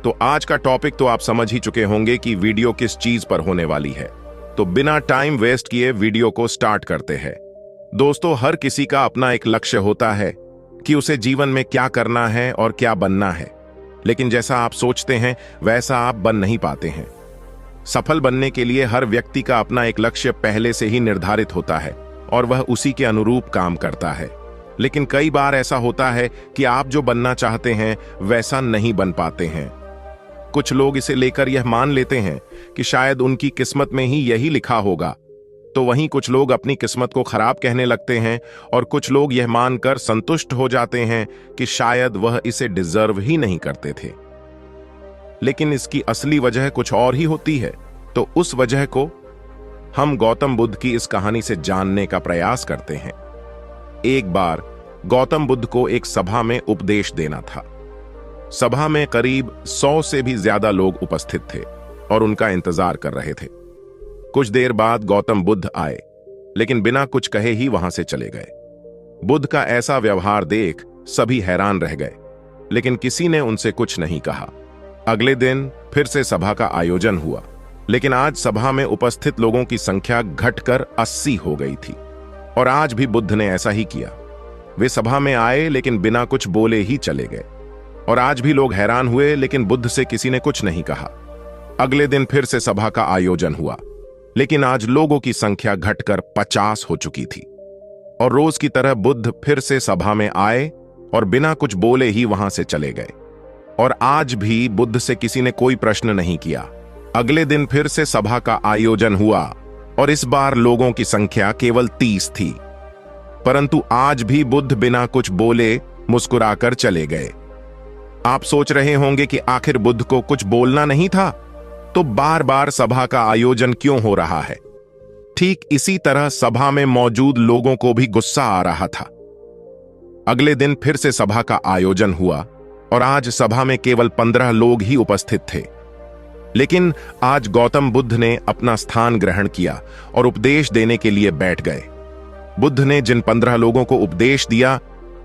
तो आज का टॉपिक तो आप समझ ही चुके होंगे कि वीडियो किस चीज पर होने वाली है। तो बिना टाइम वेस्ट किए वीडियो को स्टार्ट करते हैं। दोस्तों, हर किसी का अपना एक लक्ष्य होता है कि उसे जीवन में क्या करना है और क्या बनना है, लेकिन जैसा आप सोचते हैं वैसा आप बन नहीं पाते हैं। सफल बनने के लिए हर व्यक्ति का अपना एक लक्ष्य पहले से ही निर्धारित होता है और वह उसी के अनुरूप काम करता है। लेकिन कई बार ऐसा होता है कि आप जो बनना चाहते हैं वैसा नहीं बन पाते हैं। कुछ लोग इसे लेकर यह मान लेते हैं कि शायद उनकी किस्मत में ही यही लिखा होगा, तो वहीं कुछ लोग अपनी किस्मत को खराब कहने लगते हैं और कुछ लोग यह मानकर संतुष्ट हो जाते हैं कि शायद वह इसे डिजर्व ही नहीं करते थे। लेकिन इसकी असली वजह कुछ और ही होती है। तो उस वजह को हम गौतम बुद्ध की इस कहानी से जानने का प्रयास करते हैं। एक बार गौतम बुद्ध को एक सभा में उपदेश देना था। सभा में करीब 100 से भी ज्यादा लोग उपस्थित थे और उनका इंतजार कर रहे थे। कुछ देर बाद गौतम बुद्ध आए, लेकिन बिना कुछ कहे ही वहां से चले गए। बुद्ध का ऐसा व्यवहार देख सभी हैरान रह गए, लेकिन किसी ने उनसे कुछ नहीं कहा। अगले दिन फिर से सभा का आयोजन हुआ, लेकिन आज सभा में उपस्थित लोगों की संख्या घटकर 80 हो गई थी। और आज भी बुद्ध ने ऐसा ही किया। वे सभा में आए लेकिन बिना कुछ बोले ही चले गए। और आज भी लोग हैरान हुए, लेकिन बुद्ध से किसी ने कुछ नहीं कहा। अगले दिन फिर से सभा का आयोजन हुआ, लेकिन आज लोगों की संख्या घटकर 50 हो चुकी थी। और रोज की तरह बुद्ध फिर से सभा में आए और बिना कुछ बोले ही वहां से चले गए। और आज भी बुद्ध से किसी ने कोई प्रश्न नहीं किया। अगले दिन फिर से सभा का आयोजन हुआ और इस बार लोगों की संख्या केवल 30 थी। परंतु आज भी बुद्ध बिना कुछ बोले मुस्कुराकर चले गए। आप सोच रहे होंगे कि आखिर बुद्ध को कुछ बोलना नहीं था, तो बार बार सभा का आयोजन क्यों हो रहा है? ठीक इसी तरह सभा में मौजूद लोगों को भी गुस्सा आ रहा था। अगले दिन फिर से सभा का आयोजन हुआ और आज सभा में केवल 15 लोग ही उपस्थित थे। लेकिन आज गौतम बुद्ध ने अपना स्थान ग्रहण किया और उपदेश देने के लिए बैठ गए। बुद्ध ने जिन 15 लोगों को उपदेश दिया,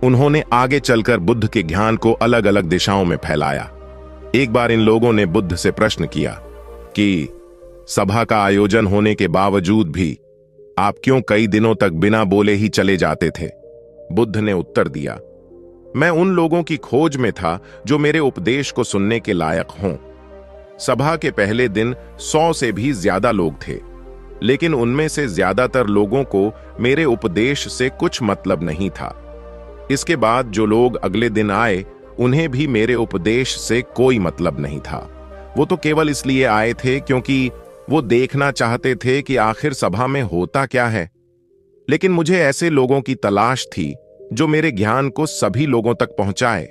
उन्होंने आगे चलकर बुद्ध के ज्ञान को अलग अलग दिशाओं में फैलाया। एक बार इन लोगों ने बुद्ध से प्रश्न किया कि सभा का आयोजन होने के बावजूद भी आप क्यों कई दिनों तक बिना बोले ही चले जाते थे? बुद्ध ने उत्तर दिया, मैं उन लोगों की खोज में था जो मेरे उपदेश को सुनने के लायक हों। सभा के पहले दिन 100 से भी ज्यादा लोग थे, लेकिन उनमें से ज्यादातर लोगों को मेरे उपदेश से कुछ मतलब नहीं था। इसके बाद जो लोग अगले दिन आए, उन्हें भी मेरे उपदेश से कोई मतलब नहीं था। वो तो केवल इसलिए आए थे क्योंकि वो देखना चाहते थे कि आखिर सभा में होता क्या है। लेकिन मुझे ऐसे लोगों की तलाश थी जो मेरे ज्ञान को सभी लोगों तक पहुंचाए।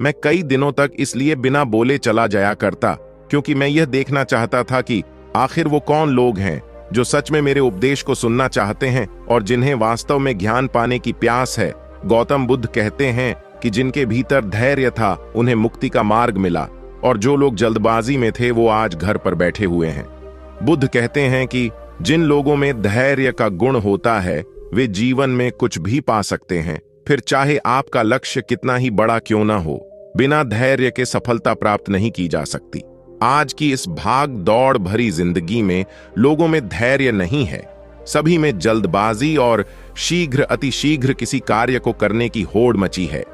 मैं कई दिनों तक इसलिए बिना बोले चला जाया करता क्योंकि मैं यह देखना चाहता था कि आखिर वो कौन लोग हैं जो सच में मेरे उपदेश को सुनना चाहते हैं और जिन्हें वास्तव में ज्ञान पाने की प्यास है। गौतम बुद्ध कहते हैं कि जिनके भीतर धैर्य था उन्हें मुक्ति का मार्ग मिला, और जो लोग जल्दबाजी में थे वो आज घर पर बैठे हुए हैं। बुद्ध कहते हैं कि जिन लोगों में धैर्य का गुण होता है वे जीवन में कुछ भी पा सकते हैं, फिर चाहे आपका लक्ष्य कितना ही बड़ा क्यों ना हो। बिना धैर्य के सफलता प्राप्त नहीं की जा सकती। आज की इस भाग दौड़ भरी जिंदगी में लोगों में धैर्य नहीं है। सभी में जल्दबाजी और अतिशीघ्र किसी कार्य को करने की होड़ मची है।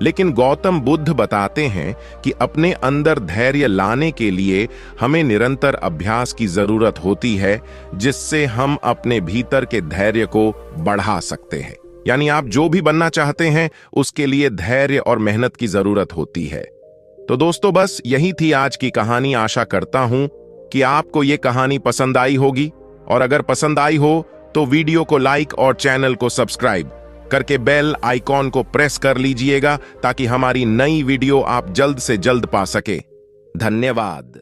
लेकिन गौतम बुद्ध बताते हैं कि अपने अंदर धैर्य लाने के लिए हमें निरंतर अभ्यास की जरूरत होती है, जिससे हम अपने भीतर के धैर्य को बढ़ा सकते हैं। यानी आप जो भी बनना चाहते हैं उसके लिए धैर्य और मेहनत की जरूरत होती है। तो दोस्तों, बस यही थी आज की कहानी। आशा करता हूं कि आपको ये कहानी पसंद आई होगी, और अगर पसंद आई हो तो वीडियो को लाइक और चैनल को सब्सक्राइब करके बेल आइकॉन को प्रेस कर लीजिएगा ताकि हमारी नई वीडियो आप जल्द से जल्द पा सके। धन्यवाद।